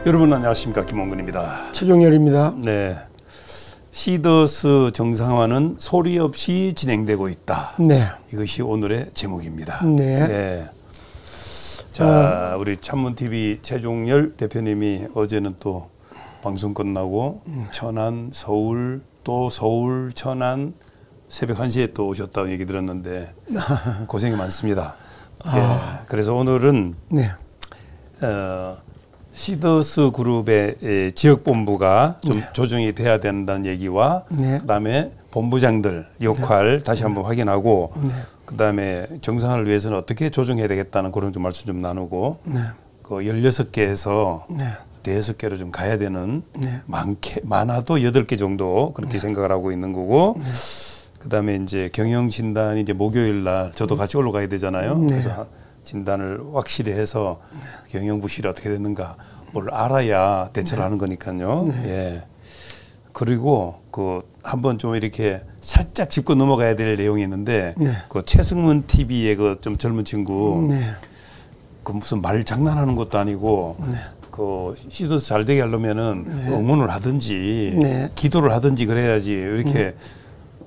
여러분 안녕하십니까, 김홍근입니다. 최종열입니다. 네, 시더스 정상화는 소리 없이 진행되고 있다. 네. 이것이 오늘의 제목입니다. 네. 네. 자, 우리 찬문TV 최종열 대표님이 어제는 또 방송 끝나고 천안, 서울, 또 서울, 천안 새벽 1시에 또 오셨다고 얘기 들었는데 고생이 많습니다. 예, 그래서 오늘은 네. 시더스 그룹의 지역본부가 좀 조정이 돼야 된다는 얘기와 네. 그다음에 본부장들 역할 다시 한번 확인하고 네. 그다음에 정상화를 위해서는 어떻게 조정해야 되겠다는 그런 좀 말씀 좀 나누고 네. 그 16개에서 네. 5개로 좀 가야 되는 네. 많아도 8개 정도 그렇게 생각을 하고 있는 거고 그다음에 이제 경영 진단이 이제 목요일 날 저도 같이 올라가야 되잖아요. 네. 그래서 진단을 확실히 해서 경영부실이 어떻게 됐는가 뭘 알아야 대처를 하는 거니까요. 예. 그리고 그 한번 좀 이렇게 살짝 짚고 넘어가야 될 내용이 있는데 그 최승문 TV의 그 좀 젊은 친구 그 무슨 말 장난하는 것도 아니고 그 시더스 잘 되게 하려면은 응원을 하든지 기도를 하든지 그래야지 이렇게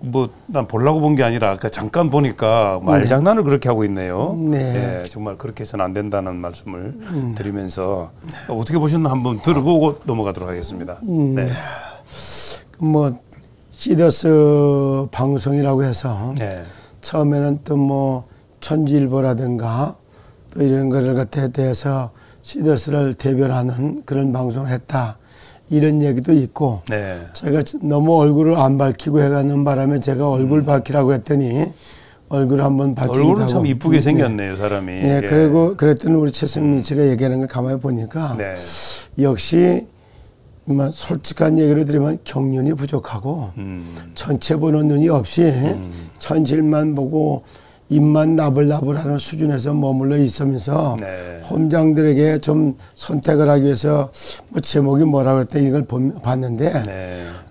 뭐 난 보려고 본 게 아니라 아까 잠깐 보니까 말장난을 그렇게 하고 있네요. 네, 정말 그렇게 해서는 안 된다는 말씀을 드리면서 어떻게 보셨나 한번 들어보고 넘어가도록 하겠습니다. 네. 뭐 시더스 방송이라고 해서 처음에는 또 뭐 천지일보라든가 또 이런 거를 갖다 대해서 시더스를 대변하는 그런 방송을 했다. 이런 얘기도 있고 제가 너무 얼굴을 안 밝히고 해가는 바람에 제가 얼굴 밝히라고 했더니 얼굴을 한번 밝히기도 하고 얼굴은 참 이쁘게 생겼네요, 사람이. 예, 그리고 그랬더니 우리 최승민 씨가 얘기하는 걸 가만히 보니까 역시 뭐 솔직한 얘기를 드리면 경륜이 부족하고 전체 보는 눈이 없이 천실만 보고 입만 나불나불하는 수준에서 머물러 있으면서 홈장들에게 좀 선택을 하기 위해서 뭐 제목이 뭐라고 그랬더니 이걸 봤는데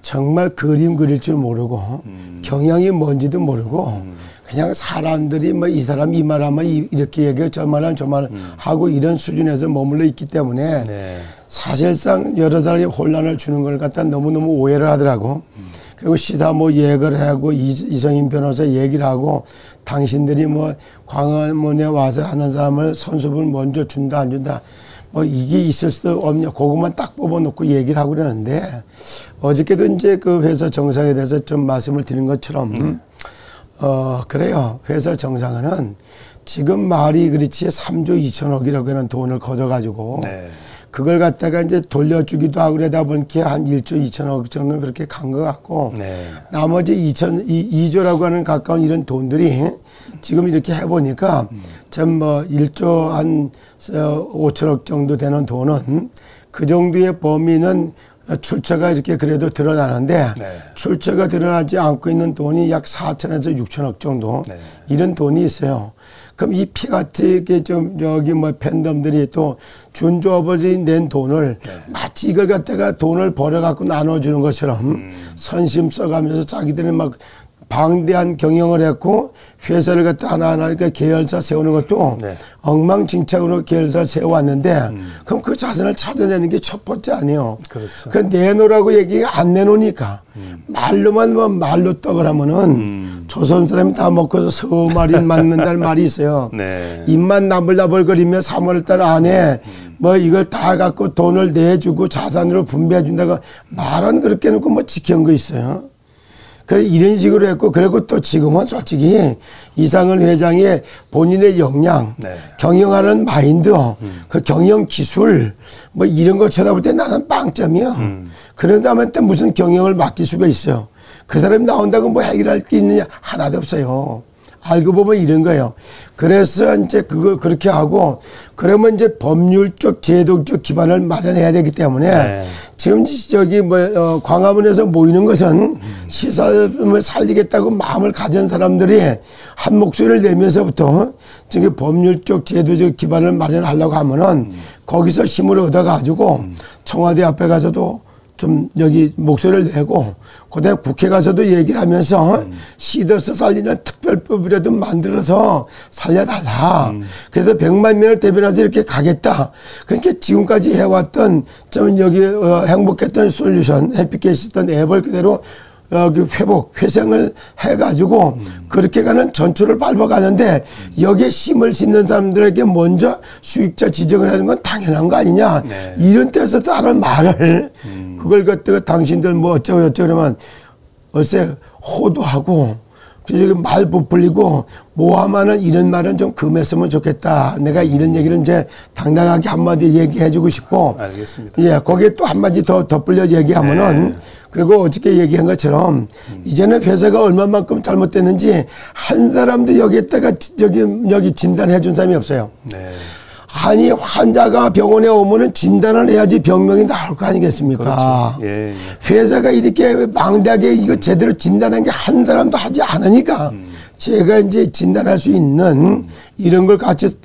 정말 그림 그릴 줄 모르고 경향이 뭔지도 모르고 그냥 사람들이 뭐 이 사람 이 말하면 이렇게 얘기하고 저 말하면 저 말 하고 이런 수준에서 머물러 있기 때문에 사실상 여러 사람이 혼란을 주는 걸 갖다 너무너무 오해를 하더라고. 그리고 시사 뭐 얘기를 하고 이성인 변호사 얘기를 하고 당신들이 뭐 광화문에 와서 하는 사람을 선수를 먼저 준다 안 준다 뭐 이게 있을 수도 없냐 그것만 딱 뽑아놓고 얘기를 하고 그러는데 어저께도 이제 그 회사 정상에 대해서 좀 말씀을 드린 것처럼 그래요. 회사 정상화는 지금 말이 그렇지 3조 2천억이라고 하는 돈을 걷어가지고 그걸 갖다가 이제 돌려주기도 하고 그러다 보니까 한 1조 2천억 정도 그렇게 간 것 같고 나머지 2조라고 하는 가까운 이런 돈들이 지금 이렇게 해보니까 참 뭐 1조 한 5천억 정도 되는 돈은 그 정도의 범위는 출처가 이렇게 그래도 드러나는데 출처가 드러나지 않고 있는 돈이 약 4천에서 6천억 정도 이런 돈이 있어요. 그럼 이 피같이 좀 여기 뭐 팬덤들이 또 준조업을 낸 돈을 마치 이걸 갖다가 돈을 벌어갖고 나눠주는 것처럼 선심 써가면서 자기들은 막 방대한 경영을 했고 회사를 갖다 하나하나 그러니까 계열사 세우는 것도 엉망진창으로 계열사를 세워왔는데 그럼 그 자산을 찾아내는 게 첫 번째 아니에요. 그렇죠. 그 내놓으라고 얘기 안 내놓으니까 말로만 뭐 말로 떡을 하면은 조선 사람이 다 먹고서 서말이 맞는다는 말이 있어요. 입만 나불나불거리며 3월달 안에 뭐 이걸 다 갖고 돈을 내주고 자산으로 분배해 준다고 말은 그렇게 해놓고 뭐 지켜온 거 있어요. 그래 이런 식으로 했고 그리고 또 지금은 솔직히 이상은 회장의 본인의 역량 경영하는 마인드 그 경영 기술 뭐 이런 거 쳐다볼 때 나는 빵점이야. 그런 다음에 또 무슨 경영을 맡길 수가 있어요. 그 사람이 나온다고 뭐 해결할 게 있느냐 하나도 없어요. 알고 보면 이런 거예요. 그래서 이제 그걸 그렇게 하고 그러면 이제 법률적 제도적 기반을 마련해야 되기 때문에 지금 저기 뭐 광화문에서 모이는 것은 시사를 살리겠다고 마음을 가진 사람들이 한 목소리를 내면서부터 지금 법률적 제도적 기반을 마련하려고 하면은 거기서 힘을 얻어가지고 청와대 앞에 가서도 좀 여기 목소리를 내고 그다음에 국회 가서도 얘기를 하면서 시더스 살리는 특별 특별법이라도 만들어서 살려달라. 그래서 100만 명을 대변해서 이렇게 가겠다. 그러니까 지금까지 해왔던 좀 여기 행복했던 솔루션, 해피캐시던 앱을 그대로 회복, 회생을 해가지고 그렇게 가는 전초를 밟아가는데 여기에 힘을 싣는 사람들에게 먼저 수익자 지정을 하는 건 당연한 거 아니냐. 네. 이런 데서 다른 말을 그걸 갖다가 당신들 뭐 어쩌고 그러면 어째 호도하고 그래서 말 부풀리고 뭐하면은 이런 말은 좀 금했으면 좋겠다. 내가 이런 얘기를 이제 당당하게 한마디 얘기해주고 싶고. 알겠습니다. 예, 거기에 또 한마디 더 덧불려 얘기하면은 네. 그리고 어저께 얘기한 것처럼 이제는 회사가 얼마만큼 잘못됐는지 한 사람도 여기에다가 여기 진단해 준 사람이 없어요. 네. 아니 환자가 병원에 오면은 진단을 해야지 병명이 나올 거 아니겠습니까? 그렇죠. 예, 예. 회사가 이렇게 망대하게 이거 제대로 진단한 게 한 사람도 하지 않으니까 제가 이제 진단할 수 있는 이런 걸 같이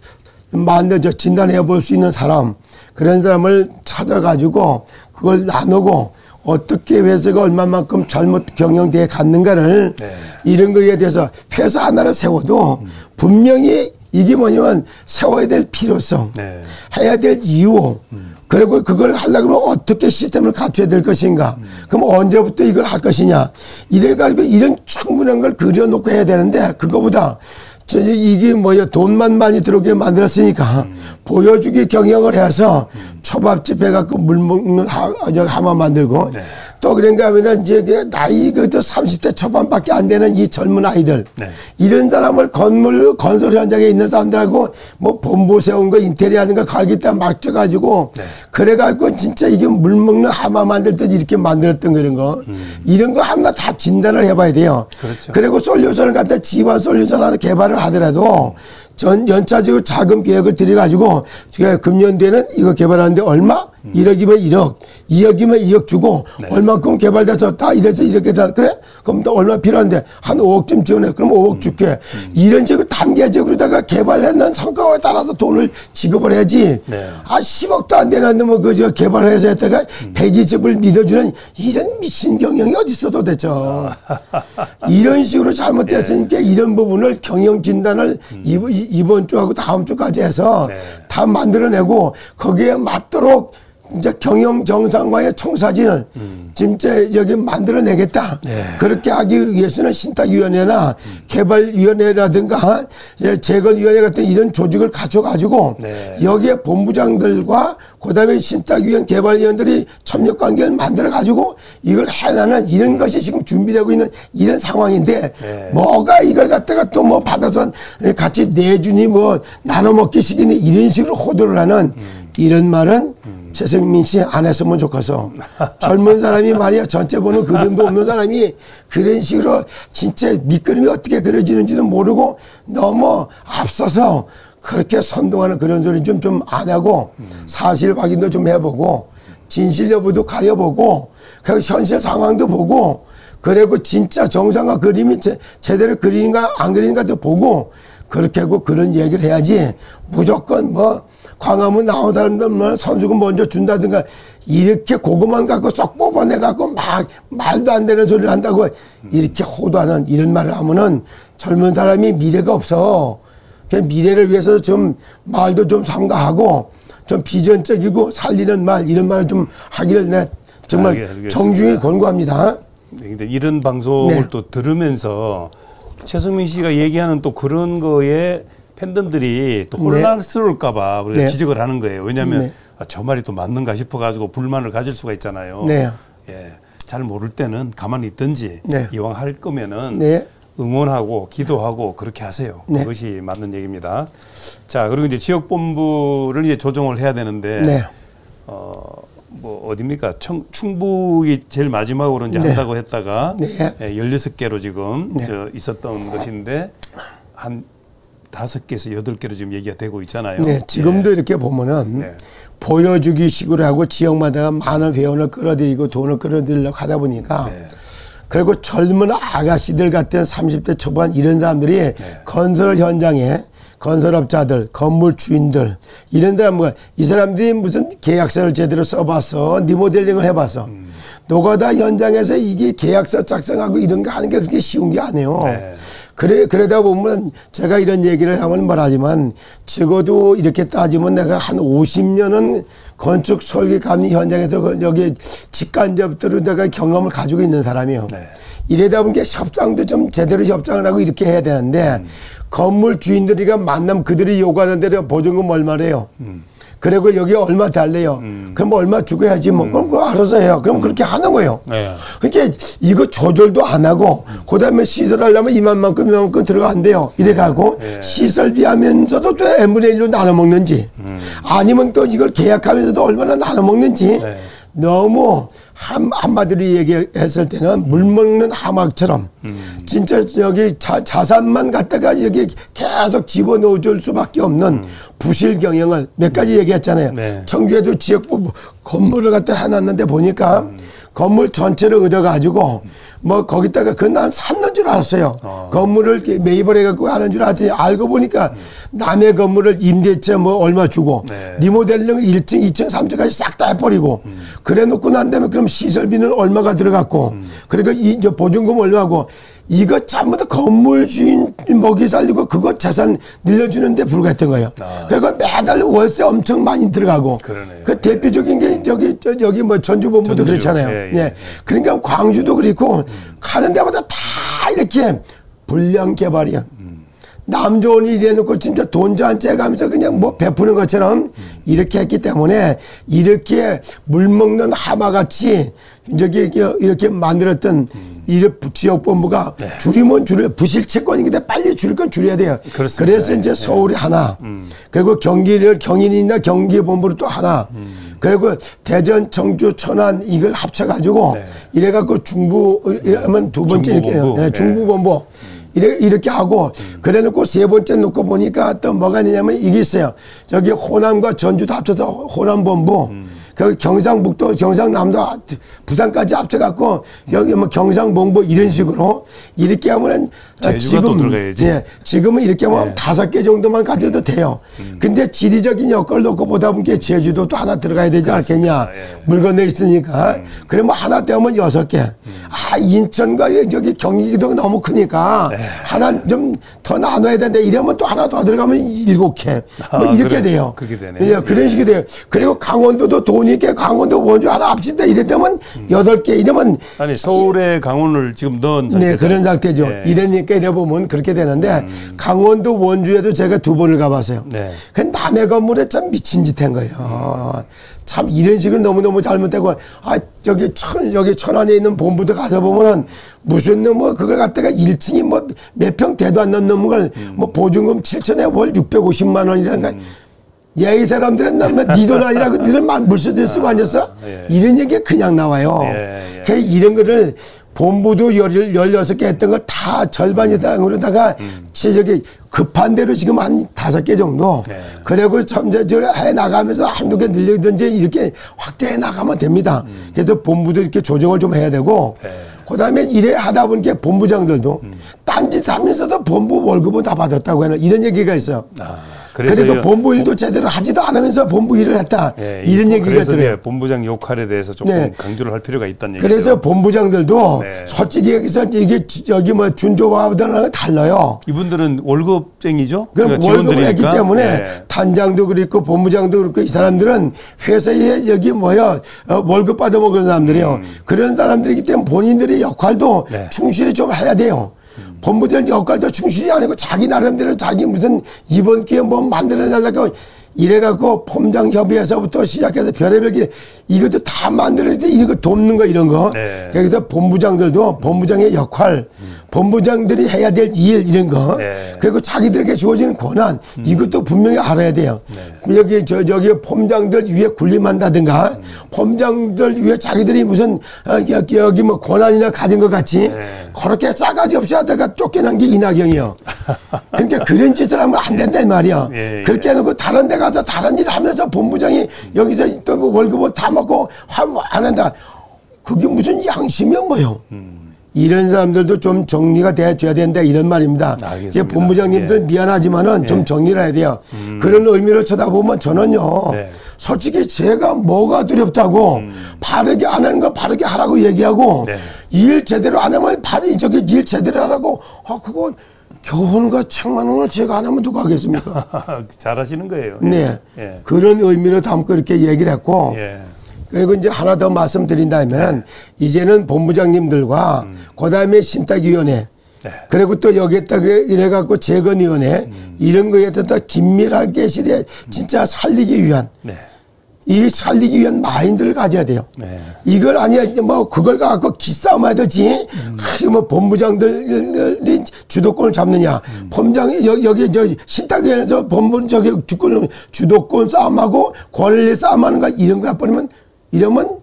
만들어 진단해 볼 수 있는 사람 그런 사람을 찾아가지고 그걸 나누고 어떻게 회사가 얼마만큼 잘못 경영되어 갔는가를 네. 이런 거에 대해서 회사 하나를 세워도 분명히 이게 뭐냐면 세워야 될 필요성, 네. 해야 될 이유, 그리고 그걸 하려고 하면 어떻게 시스템을 갖춰야 될 것인가, 그럼 언제부터 이걸 할 것이냐, 이래가지고 이런 충분한 걸 그려놓고 해야 되는데 그거보다 이게 뭐야 돈만 많이 들어오게 만들었으니까 보여주기 경영을 해서 초밥집 해갖고 물 먹는 하마 만들고 네. 또 그런가 하면은 이제 나이 그래도 30대 초반밖에 안 되는 이 젊은 아이들 네. 이런 사람을 건설 현장에 있는 사람들하고 뭐 본부 세운 거 인테리어 하는 거 가겠다 맡겨가지고 네. 그래가지고 진짜 이게 물 먹는 하마 만들 때 이렇게 만들었던 그런 거 이런 거 하나 다 진단을 해봐야 돼요. 그렇죠. 그리고 솔루션을 갖다 지원 솔루션 하나 개발을 하더라도 연차적으로 자금 계획을 들여가지고 제가 금년도에는 이거 개발하는데 얼마? 1억이면 1억, 2억이면 2억 주고 네. 얼마큼 개발돼서 다 이래서 이렇게 다 그래? 그럼 또 얼마 필요한데 한 5억쯤 지원해. 그럼 5억 줄게. 이런 식으로 단계적으로다가 개발했는 성과에 따라서 돈을 지급을 해야지. 네. 10억도 안 되는 놈을 그저 개발해서 했다가 120을 밀어주는 이런 미친 경영이 어디 있어 도대체. 이런 식으로 잘못됐으니까 네. 이런 부분을 경영 진단을 이번 주하고 다음 주까지 해서 네. 다 만들어내고 거기에 맞도록 이제 경영 정상화의 청사진을 진짜 여기 만들어내겠다. 네. 그렇게 하기 위해서는 신탁위원회나 개발위원회라든가 재건위원회 같은 이런 조직을 갖춰가지고 네. 여기에 본부장들과 그다음에 신탁위원 개발위원들이 협력관계를 만들어가지고 이걸 해나는 이런 것이 지금 준비되고 있는 이런 상황인데 네. 뭐가 이걸 갖다가 또 뭐 받아서 같이 내주니 뭐 나눠먹기 식이니 이런 식으로 호도를 하는 이런 말은 최승민 씨 안 했으면 좋겠어. 젊은 사람이 말이야 전체 보는 그림도 없는 사람이 그런 식으로 진짜 밑그림이 어떻게 그려지는지도 모르고 너무 앞서서 그렇게 선동하는 그런 소리 좀 안 하고 사실 확인도 좀 해보고 진실 여부도 가려보고 그리고 현실 상황도 보고 그리고 진짜 정상화 그림이 제대로 그리는가 안 그리는가도 보고 그렇게 하고 그런 얘기를 해야지 무조건 뭐 광화문 나온 사람들은 선수금 먼저 준다든가 이렇게 그것만 갖고 쏙 뽑아내갖고 막 말도 안 되는 소리를 한다고 이렇게 호도하는 이런 말을 하면은 젊은 사람이 미래가 없어. 그냥 미래를 위해서 좀 말도 좀 삼가하고 좀 비전적이고 살리는 말 이런 말을 좀 하기를 내 정말 알겠습니다. 정중히 권고합니다. 근데 이런 방송을 네. 또 들으면서 최승민 씨가 얘기하는 또 그런 거에 팬덤들이 또 혼란스러울까봐 우리가 네. 지적을 하는 거예요. 왜냐하면 네. 저 말이 또 맞는가 싶어가지고 불만을 가질 수가 있잖아요. 네. 예, 잘 모를 때는 가만히 있든지 네. 이왕 할 거면은 네. 응원하고 기도하고 그렇게 하세요. 네. 그것이 맞는 얘기입니다. 자, 그리고 이제 지역본부를 이제 조정을 해야 되는데 네. 뭐 어디입니까? 충북이 제일 마지막으로 이제 네. 한다고 했다가 네. 16개로 지금 네. 있었던 것인데 한 5개에서 8개로 지금 얘기가 되고 있잖아요. 네, 지금도 예. 이렇게 보면은 네. 보여주기 식으로 하고 지역마다 많은 회원을 끌어들이고 돈을 끌어들이려고 하다 보니까 네. 그리고 젊은 아가씨들 같은 30대 초반 이런 사람들이 네. 건설 현장에 건설업자들, 건물 주인들 이런 사람 이 사람들이 무슨 계약서를 제대로 써봤어, 리모델링을 해봤어. 노가다 현장에서 이게 계약서 작성하고 이런 거 하는 게 그렇게 쉬운 게 아니에요. 네. 그러다 보면 제가 이런 얘기를 하면 말하지만 적어도 이렇게 따지면 내가 한 50년은 건축 설계 감리 현장에서 여기 직간접들을 내가 경험을 가지고 있는 사람이에요. 네. 이래다 보니까 협상도 좀 제대로 협상을 하고 이렇게 해야 되는데 건물 주인들이가 만나면 그들이 요구하는 대로 보증금 얼마래요. 그리고 여기 얼마 달래요. 그럼 얼마 주고 해야지 뭐. 그럼 그거 알아서 해요. 그럼 그렇게 하는 거예요. 네. 그러니까 이거 조절도 안 하고 그다음에 시설하려면 이만큼 들어간대요. 이래가고 네. 시설비 하면서도 또 n분의 1로 나눠 먹는지 아니면 또 이걸 계약하면서도 얼마나 나눠 먹는지 네. 너무 한마디로 얘기했을 때는 물 먹는 하막처럼 진짜 여기 자산만 갖다가 여기 계속 집어넣어 줄 수밖에 없는 부실 경영을 몇 가지 얘기했잖아요. 네. 청주에도 지역부 건물을 갖다 해놨는데 보니까 건물 전체를 얻어가지고 뭐 거기다가 난 샀는 줄 알았어요. 건물을 매입을 해갖고 하는 줄 알았더니 알고 보니까 남의 건물을 임대차 뭐 얼마 주고 리모델링을 1층, 2층, 3층까지 싹 다 해버리고 그래 놓고 난 다음에 그럼 시설비는 얼마가 들어갔고 그리고 이제 보증금 얼마고 이거 전부 다 건물 주인 먹이 살리고 그거 자산 늘려주는데 불과했던 거예요. 그러니까 매달 월세 엄청 많이 들어가고 그러네요. 그 대표적인 게 여기 뭐 전주본부도 그렇잖아요. 예, 예. 예. 그러니까 광주도 그렇고 가는 데마다 다 이렇게 불량 개발이야. 남 좋은 일 해놓고 진짜 돈 안 째가면서 그냥 뭐 베푸는 것처럼 이렇게 했기 때문에 이렇게 물 먹는 하마같이 이렇게 만들었던 이 지역본부가 네. 줄이면 줄여 부실 채권인데 빨리 줄일 건 줄여야 돼요. 그렇습니다. 그래서 이제 서울이 네. 하나 그리고 경인이나 경기본부를 또 하나 그리고 대전, 청주, 천안 이걸 합쳐가지고 네. 이래갖고 이러면 두 번째 중부본부. 이렇게 네. 중부본부 이렇게 하고 그래 놓고 세 번째 놓고 보니까 또 뭐가 있냐면 이게 있어요. 저기 호남과 전주도 합쳐서 호남본부 그 경상북도, 경상남도, 부산까지 합쳐갖고 여기 뭐 경상봉부 이런 식으로 이렇게 하면은 지금은 이렇게 하면 5개 정도만 가져도 돼요. 근데 지리적인 여건을 놓고 보다 보니까 제주도도 하나 들어가야 되지 않겠냐. 예. 물 건너 있으니까. 그러면 하나 떼면 6개. 인천과 저기 경기도가 너무 크니까 하나 좀 더 나눠야 되는데 이러면 또 하나 더 들어가면 7개. 뭐 이렇게 돼요. 그렇게 되네. 예, 그런 식이 돼요. 그리고 강원도도 돈이 있게 강원도 원주 하나 합시다. 이랬다면 8개 이러면. 아니, 서울에 강원을 지금 넣은 상태죠. 네, 그런 상태죠. 예. 이러니까 이래보면 그렇게 되는데 강원도 원주에도 제가 2번을 가봤어요. 네. 그 남의 건물에 참 미친 짓 한 거예요. 참 이런 식으로 너무너무 잘못되고 여기 천안에 있는 본부도 가서 보면은 무슨 뭐 그걸 갖다가 1층이 뭐 몇 평 대도 안 넣는 걸 뭐 보증금 7천에 월 650만 원이라는 거. 이 사람들은 네 돈 아니라고 니들 물수도 쓰고 앉았어? 예. 이런 얘기가 그냥 나와요. 예. 그래서 이런 거를 본부도 16개 했던 걸 다 절반 이상으로다가 저기 급한 대로 지금 한 5개 정도. 네. 그리고 점점 해 나가면서 한두 개 늘리든지 이렇게 확대해 나가면 됩니다. 그래서 본부도 이렇게 조정을 좀 해야 되고, 그 다음에 이래 하다 보니까 본부장들도 딴짓 하면서도 본부 월급은 다 받았다고 하는 이런 얘기가 있어요. 그래도 본부 일도 제대로 하지도 않으면서 본부 일을 했다. 네, 이런 얘기가 들어요. 본부장 역할에 대해서 조금 네. 강조를 할 필요가 있다는 얘기죠. 그래서 본부장들도 네. 솔직히 여기서 이게 여기 뭐 준조합하고는 달라요. 이분들은 월급쟁이죠? 그럼 그러니까 월급을 했기 때문에 네. 단장도 그렇고 본부장도 그렇고 이 사람들은 회사에 여기 월급 받아 먹는 사람들이에요. 그런 사람들이기 때문에 본인들의 역할도 네. 충실히 좀 해야 돼요. 본부들 역할도 충실히 안 하고 자기 나름대로 자기 무슨 이번 기회에 뭐 만들어내려고 이래갖고 폼장협의회에서부터 시작해서 별의별 게 이것도 다 만들어서 이거 돕는 거 이런 거. 네. 그래서 본부장들도 본부장의 역할, 본부장들이 해야 될 일 이런 거. 네. 그리고 자기들에게 주어지는 권한 이것도 분명히 알아야 돼요. 네. 여기 폼장들 위에 군림한다든가 폼장들 위에 자기들이 무슨 여기 뭐 권한이나 가진 것 같이 네. 그렇게 싸가지 없이 하다가 쫓겨난 게 이낙연이요. 그러니까 그런 짓을 하면 안 된단 말이야. 예, 예. 그렇게 해놓고 다른 데 가서 다른 일 하면서 본부장이 여기서 또 뭐 월급을 다 먹고 안 한다. 그게 무슨 양심이야 뭐요. 이런 사람들도 좀 정리가 돼줘야 된다 이런 말입니다. 알겠습니다. 본부장님들 예. 미안하지만은 예. 좀 정리를 해야 돼요. 그런 의미로 쳐다보면 저는요. 네. 솔직히 제가 뭐가 두렵다고 바르게 안 하는 거 바르게 하라고 얘기하고 네. 일 제대로 안 하면 일 제대로 하라고 그거 교훈과 책만 원을 제가 안 하면 누가 하겠습니까? 잘하시는 거예요. 네. 예. 그런 의미로 담고 이렇게 얘기를 했고, 예. 그리고 이제 하나 더 말씀드린다면, 이제는 본부장님들과, 그 다음에 신탁위원회, 그리고 또 여기에다 이래갖고 재건위원회, 이런 거에 대해서 긴밀하게 진짜 살리기 위한, 이 살리기 위한 마인드를 가져야 돼요. 이걸 아니야, 뭐, 그걸 갖고 기싸움 하듯이, 뭐, 본부장들이 주도권을 잡느냐. 본부장, 여기, 신탁위원회에서 주도권 싸움하고 권리 싸움하는 거 이런 거 해버리면, 이러면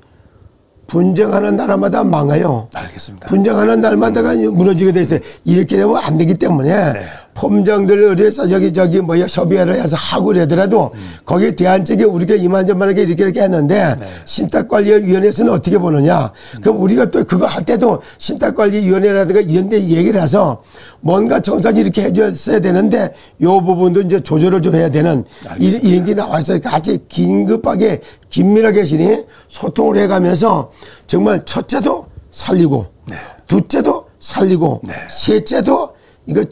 분쟁하는 나라마다 망해요. 알겠습니다. 분쟁하는 나라마다가 무너지게 돼 있어요. 이렇게 되면 안 되기 때문에 폼장들을 위해서 협의회를 해서 하고 그러더라도 거기에 대한 쪽에 우리가 이만저만하게 이렇게 했는데 신탁관리위원회에서는 어떻게 보느냐. 그럼 우리가 또 그거 할 때도 신탁관리위원회라든가 이런 데 얘기를 해서 뭔가 정상이 이렇게 해줬어야 되는데 요 부분도 이제 조절을 좀 해야 되는 이런 게 나와서 같이 긴급하게 긴밀하게 소통을 해가면서 정말 첫째도 살리고 둘째도 살리고 셋째도 이게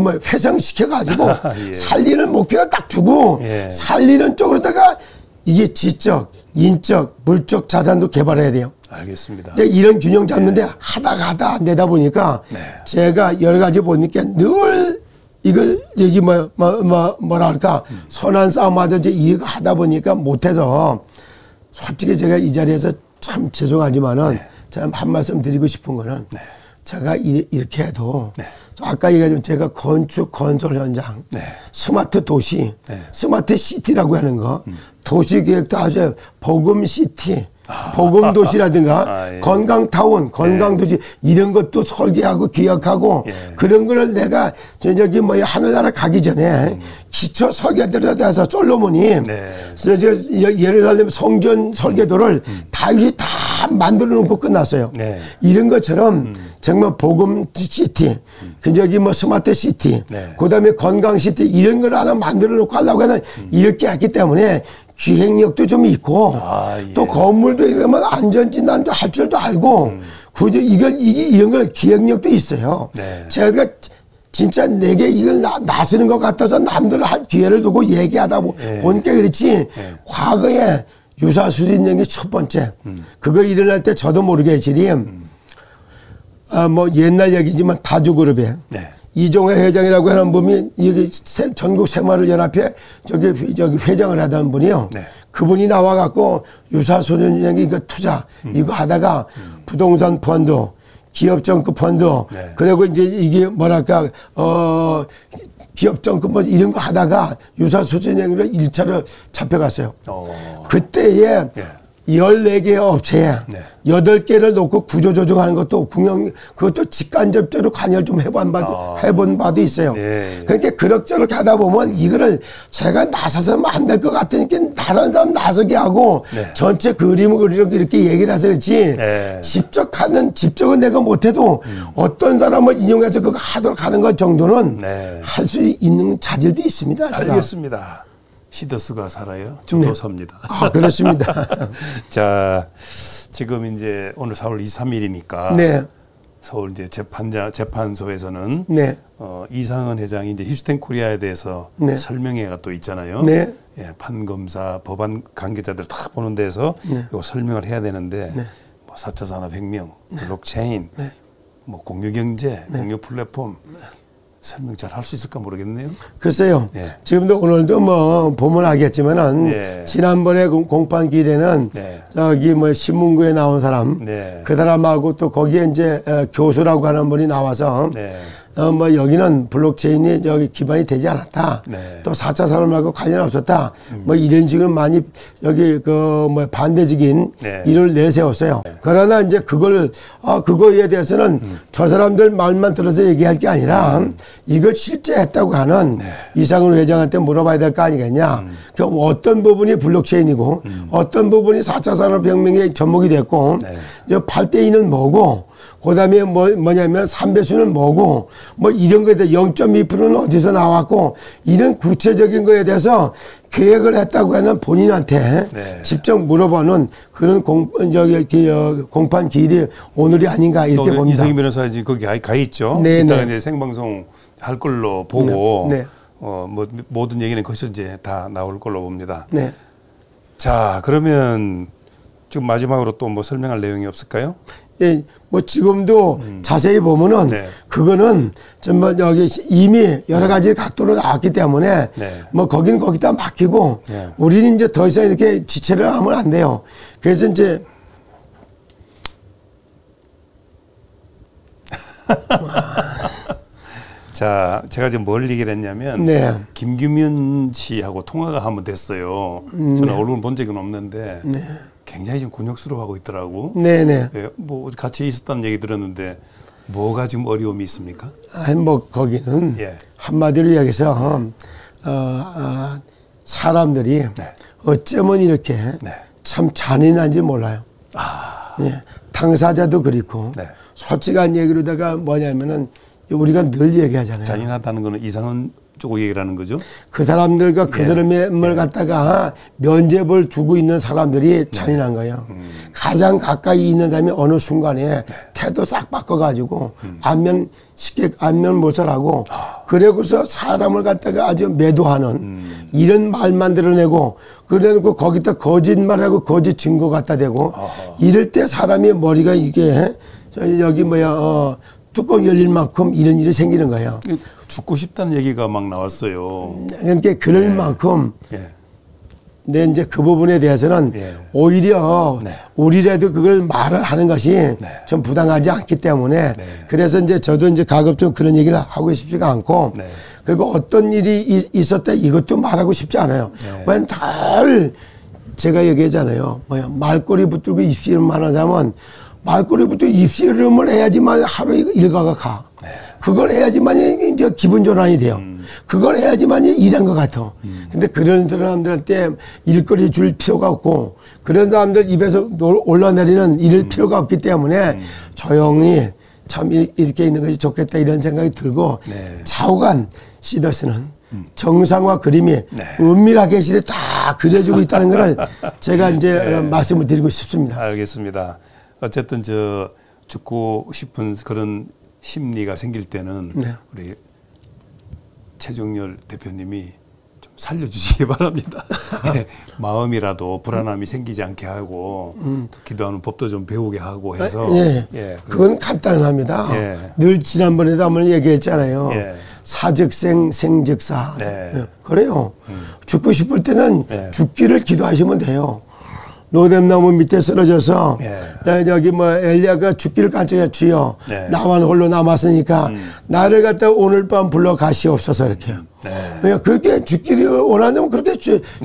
뭐 회상시켜가지고 예. 살리는 목표를 딱 두고 살리는 쪽으로다가 이게 지적, 인적, 물적 자산도 개발해야 돼요. 알겠습니다. 이런 균형 잡는데 하다 안 되다 보니까 제가 여러 가지 보니까 늘 이걸 여기 뭐랄까 선한 싸움 하듯이 이거 하다 보니까 못해서 솔직히 제가 이 자리에서 참 죄송하지만은 제가 한 말씀 드리고 싶은 거는 제가 이렇게 해도 아까 얘기했지만 제가 건축 건설 현장 스마트 도시 스마트 시티라고 하는 거 도시 계획도 하셔요. 복음 시티 복음 도시라든가 건강타운 건강도시 이런 것도 설계하고 기획하고 그런 거를 내가 저기 하늘나라 가기 전에 기초 설계들에 해서 솔로몬이 예루살렘 성전 설계도를 다윗이 다 만들어 놓고 끝났어요. 이런 것처럼 정말 복음 시티 저기 스마트 시티 그다음에 건강 시티 이런 걸 하나 만들어 놓고 하려고 하는 이렇게 했기 때문에 기획력도 좀 있고 또 건물도 이러면 안전진단도 할 줄도 알고 굳이 이런 걸 기획력도 있어요. 제가 진짜 내게 이걸 나서는 것 같아서 남들 할 기회를 두고 얘기하다 보니까 그렇지 과거에 유사수준형이 첫 번째 그거 일어날 때 저도 모르게 뭐 옛날 얘기지만 다주그룹에 이종회 회장이라고 하는 분이 여기 전국 새마을연합회 저기 회장을 하던 분이요. 그분이 나와갖고 유사소년연기 이거 투자 이거 하다가 부동산 펀드, 기업정급 펀드 그리고 이제 이게 뭐랄까 기업정급 뭐 이런 거 하다가 유사소년연기로 1차로 잡혀갔어요. 그때에 14개의 업체에 8개를 놓고 구조조정하는 것도 그것도 직간접적으로 관여를 좀 해본 바도 있어요. 그러니까 그럭저럭 하다 보면 이거를 제가 나서서 안 될 것 같으니까 다른 사람 나서게 하고 전체 그림을 그리려고 이렇게 얘기를 해서 그렇지 직접은 내가 못해도 어떤 사람을 인용해서 그거 하도록 하는 것 정도는 할 수 있는 자질도 있습니다. 제가. 알겠습니다. 시더스가 살아요. 저도 삽니다. 그렇습니다. 자, 지금 이제 오늘 4월 23일이니까 서울 이제 재판소에서는 이상은 회장이 이제 휴스텐 코리아에 대해서 설명회가 또 있잖아요. 판검사, 법안 관계자들 다 보는 데서 요 설명을 해야 되는데 뭐 4차 산업혁명, 블록체인, 뭐 공유경제, 공유 플랫폼 설명 잘 할 수 있을까 모르겠네요. 글쎄요. 지금도 오늘도 뭐 보면 알겠지만은 지난번에 공판 기일에는 저기 뭐 신문고에 나온 사람 그 사람하고 또 거기에 이제 교수라고 하는 분이 나와서 뭐 여기는 블록체인이 저기 기반이 되지 않았다. 또 4차 산업하고 관련 없었다. 뭐 이런 식으로 많이 여기 뭐 반대적인 일을 내세웠어요. 그러나 이제 그거에 대해서는 저 사람들 말만 들어서 얘기할 게 아니라 이걸 실제 했다고 하는 이상훈 회장한테 물어봐야 될 거 아니겠냐. 그럼 어떤 부분이 블록체인이고 어떤 부분이 4차 산업혁명의 접목이 됐고 8대2는 뭐고 그 다음에 뭐냐면 3배수는 뭐고, 뭐 이런 거에 대해 0.2%는 어디서 나왔고, 이런 구체적인 거에 대해서 계획을 했다고 하는 본인한테 직접 물어보는 그런 공판 기일이 오늘이 아닌가 이렇게 봅니다. 이승희 변호사 지금 거기 가 있죠. 네네. 이따가 이제 생방송 할 걸로 보고 네. 뭐 모든 얘기는 거기서 이제 다 나올 걸로 봅니다. 네. 자, 그러면 지금 마지막으로 또 뭐 설명할 내용이 없을까요? 예, 뭐 지금도 자세히 보면은 네. 그거는 정말 여기 이미 여러 가지 각도로 나왔기 때문에 네. 뭐 거기는 거기다 맡기고 네. 우리는 이제 더 이상 이렇게 지체를 하면 안 돼요. 그래서 이제 자, 제가 지금 뭘 얘기를 했냐면 네. 김규면 씨하고 통화가 한번 됐어요. 저는 얼굴 본 적은 없는데 네. 굉장히 좀 곤욕스러워하고 있더라고. 네네. 예, 뭐 같이 있었다는 얘기 들었는데 뭐가 지금 어려움이 있습니까? 아니 뭐 거기는 예. 한마디로 이야기해서 사람들이 네. 어쩌면 이렇게 네. 참 잔인한지 몰라요. 아, 예, 당사자도 그렇고 네. 솔직한 얘기로다가 뭐냐면은 우리가 늘 얘기하잖아요. 잔인하다는 거는 이상한 쪽 얘기라는 거죠. 그 사람들과 그 예. 사람의 뭘 갖다가 면접을 두고 있는 사람들이 잔인한 거예요. 가장 가까이 있는 사람이 어느 순간에 태도 싹 바꿔가지고 안면 모설하고 그러고서 사람을 갖다가 아주 매도하는 이런 말만 드러내고 그래놓고 거기다 거짓말하고 거짓 증거 갖다 대고 이럴 때 사람이 머리가 이게 여기 뚜껑 열릴 만큼 이런 일이 생기는 거예요. 죽고 싶다는 얘기가 막 나왔어요. 그러니까 그럴 만큼 예. 네, 이제 그 부분에 대해서는 예. 오히려 네. 우리라도 그걸 말을 하는 것이 좀 부당하지 않기 때문에 그래서 이제 저도 이제 가급적 그런 얘기를 하고 싶지가 않고 네. 그리고 어떤 일이 있었다 이것도 말하고 싶지 않아요. 왜냐면 늘 제가 얘기하잖아요. 말꼬리 붙들고 입씨름 하는 사람은 말꼬리 붙들고 입씨름을 해야지만 하루 일과가 가. 그걸 해야지만 이제 기분 전환이 돼요. 그걸 해야지만 일한 것 같아. 근데 그런 사람들한테 일거리 줄 필요가 없고 그런 사람들 입에서 올라내리는 이럴 필요가 없기 때문에 조용히 참 이렇게 있는 것이 좋겠다 이런 생각이 들고 좌우간 시더스는 정상화 그림이 은밀하게 실에 다 그려지고 있다는 것을 제가 이제 말씀을 드리고 싶습니다. 알겠습니다. 어쨌든 죽고 싶은 그런 심리가 생길 때는 우리 최종열 대표님이 좀 살려주시기 바랍니다. 마음이라도 불안함이 생기지 않게 하고 또 기도하는 법도 좀 배우게 하고 해서 그건 간단합니다. 늘 지난번에도 한번 얘기했잖아요. 사즉생 생즉사. 그래요. 죽고 싶을 때는 죽기를 기도하시면 돼요. 로뎀나무 밑에 쓰러져서 저기 엘리야가 죽기를 간청해 주여 나만 홀로 남았으니까 나를 갖다 오늘 밤 불러 가시옵소서 이렇게요. 그렇게 죽기를 원한다면 그렇게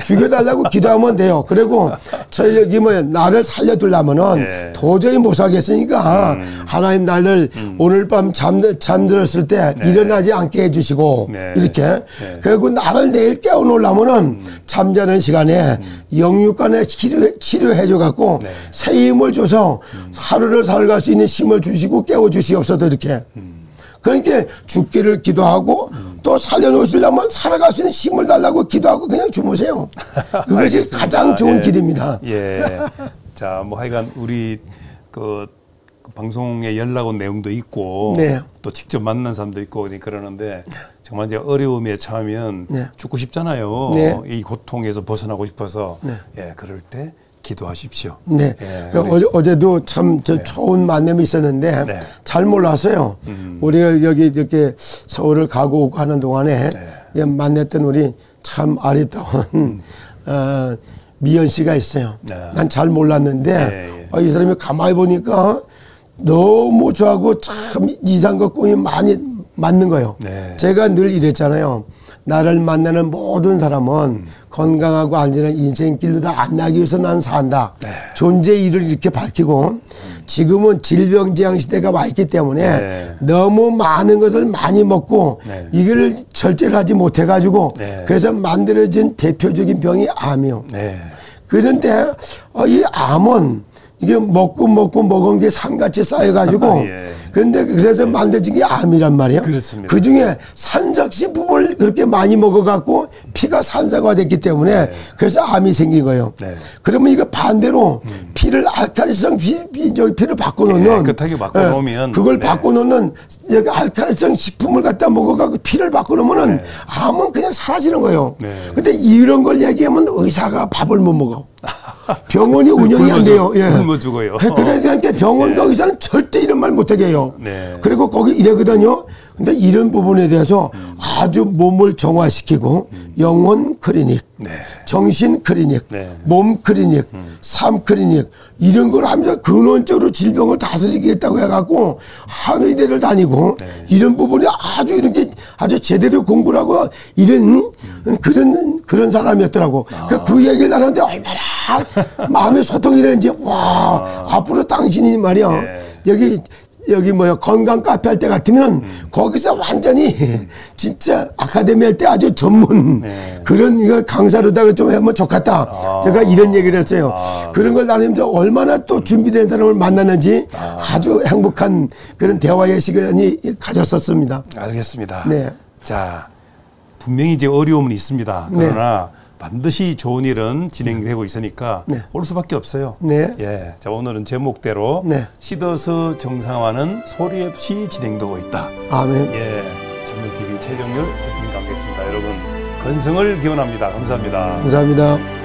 죽여달라고 기도하면 돼요. 그리고 여기 나를 살려두려면은 도저히 못 살겠으니까 하나님 나를 오늘 밤 잠들었을 때 일어나지 않게 해주시고 이렇게 그리고 나를 내일 깨워놓으려면은 잠자는 시간에 영육간에 치료해줘갖고 새 힘을 줘서 하루를 살아갈 수 있는 힘을 주시고 깨워주시옵소서 이렇게. 그러니까 죽기를 기도하고 또 살려놓으시려면 살아갈 수 있는 힘을 달라고 기도하고 그냥 주무세요. 그것이 가장 좋은 길입니다. 자, 뭐 하여간 우리 그 방송에 연락 온 내용도 있고 또 직접 만난 사람도 있고 그러는데 정말 이제 어려움에 처하면 죽고 싶잖아요. 이 고통에서 벗어나고 싶어서 그럴 때 기도하십시오. 어제도 참 좋은 만남이 있었는데 잘 몰랐어요. 우리가 여기 이렇게 서울을 가고 오고 하는 동안에 만났던 우리 참 아리따운 미연 씨가 있어요. 난 잘 몰랐는데 이 사람이 가만히 보니까 너무 좋아하고 참 이상과 꿈이 많이 맞는 거예요. 제가 늘 이랬잖아요. 나를 만나는 모든 사람은 건강하고 안전한 인생길로 다 안 나기 위해서 난 산다. 존재의 일을 이렇게 밝히고 지금은 질병지향 시대가 와 있기 때문에 너무 많은 것을 많이 먹고 이걸 절제를 하지 못해가지고 그래서 만들어진 대표적인 병이 암이요. 그런데 이 암은 이게 먹고 먹은 게 산같이 쌓여가지고 근데 그래서 만들어진 게 암이란 말이에요. 그 중에 산적식품을 그렇게 많이 먹어갖고 피가 산사가 됐기 때문에 그래서 암이 생긴 거예요. 그러면 이거 반대로 피를 알칼리성 피를 바꿔놓는 깨끗하게 바꿔놓으면 그걸 바꿔놓는 여기 알칼리성 식품을 갖다 먹어가지고 피를 바꿔놓으면은 암은 그냥 사라지는 거예요. 근데 이런 걸 얘기하면 의사가 밥을 못 먹어. 병원이 운영이 안 돼요. 굶어 죽어요. 그러니까 병원 의사는 절대 이런 말 못하게 해요. 그리고 거기 이래거든요. 근데 이런 부분에 대해서 아주 몸을 정화시키고 영혼 클리닉, 정신 클리닉, 몸 클리닉, 삶 클리닉 이런 걸 하면서 근원적으로 질병을 다스리겠다고 해갖고 한의대를 다니고 이런 부분이 아주 이런 게 아주 제대로 공부를 하고 이런 그런 사람이었더라고. 그 얘기를 나누는데 얼마나 마음의 소통이 되는지 와 앞으로 당신이 말이야 여기 뭐야 건강 카페 할 때 같으면 거기서 완전히 진짜 아카데미 할 때 아주 전문 그런 이거 강사로다가 좀 하면 좋겠다. 제가 이런 얘기를 했어요. 그런 걸 나누면서 얼마나 또 준비된 사람을 만났는지 아주 행복한 그런 대화의 시간이 가졌었습니다. 알겠습니다. 네. 자, 분명히 이제 어려움은 있습니다. 그러나 반드시 좋은 일은 진행되고 있으니까 올 수밖에 없어요. 예, 자 오늘은 제목대로 씻어서 정상화는 소리 없이 진행되고 있다. 아멘. 예, 전문TV 최정률 대표님 감사했습니다. 여러분 건승을 기원합니다. 감사합니다. 감사합니다.